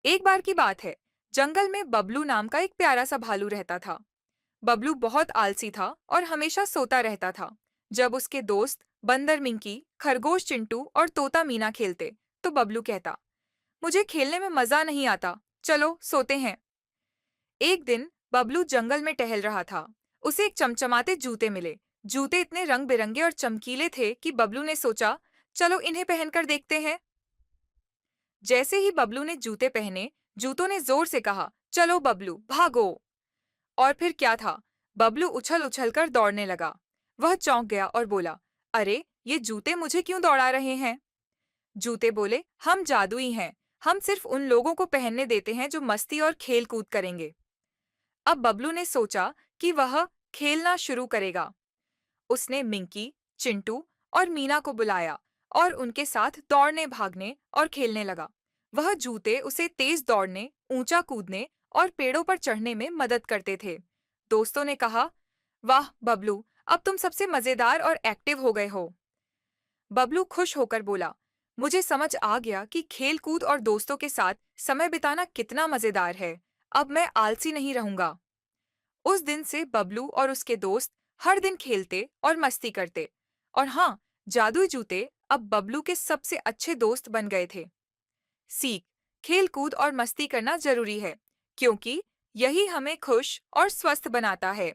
एक बार की बात है। जंगल में बबलू नाम का एक प्यारा सा भालू रहता था। बबलू बहुत आलसी था और हमेशा सोता रहता था। जब उसके दोस्त बंदर मिंकी, खरगोश चिंटू और तोता मीना खेलते, तो बबलू कहता, मुझे खेलने में मजा नहीं आता, चलो सोते हैं। एक दिन बबलू जंगल में टहल रहा था। उसे एक चमचमाते जूते मिले। जूते इतने रंग बिरंगे और चमकीले थे कि बबलू ने सोचा, चलो इन्हें पहनकर देखते हैं। जैसे ही बबलू ने जूते पहने, जूतों ने जोर से कहा, चलो बबलू भागो। और फिर क्या था, बबलू उछल उछल कर दौड़ने लगा। वह चौंक गया और बोला, अरे ये जूते मुझे क्यों दौड़ा रहे हैं? जूते बोले, हम जादुई हैं। हम सिर्फ उन लोगों को पहनने देते हैं जो मस्ती और खेल कूद करेंगे। अब बबलू ने सोचा कि वह खेलना शुरू करेगा। उसने मिंकी, चिंटू और मीना को बुलाया और उनके साथ दौड़ने भागने और खेलने लगा। वह जूते उसे तेज दौड़ने, ऊंचा कूदने और पेड़ों पर चढ़ने में मदद करते थे। दोस्तों ने कहा, वाह बबलू, अब तुम सबसे मजेदार और एक्टिव हो गए हो। बबलू खुश होकर बोला, मुझे समझ आ गया कि खेल कूद और दोस्तों के साथ समय बिताना कितना मजेदार है। अब मैं आलसी नहीं रहूंगा। उस दिन से बबलू और उसके दोस्त हर दिन खेलते और मस्ती करते। और हाँ, जादुई जूते अब बबलू के सबसे अच्छे दोस्त बन गए थे। सीख, खेल कूद और मस्ती करना जरूरी है, क्योंकि यही हमें खुश और स्वस्थ बनाता है।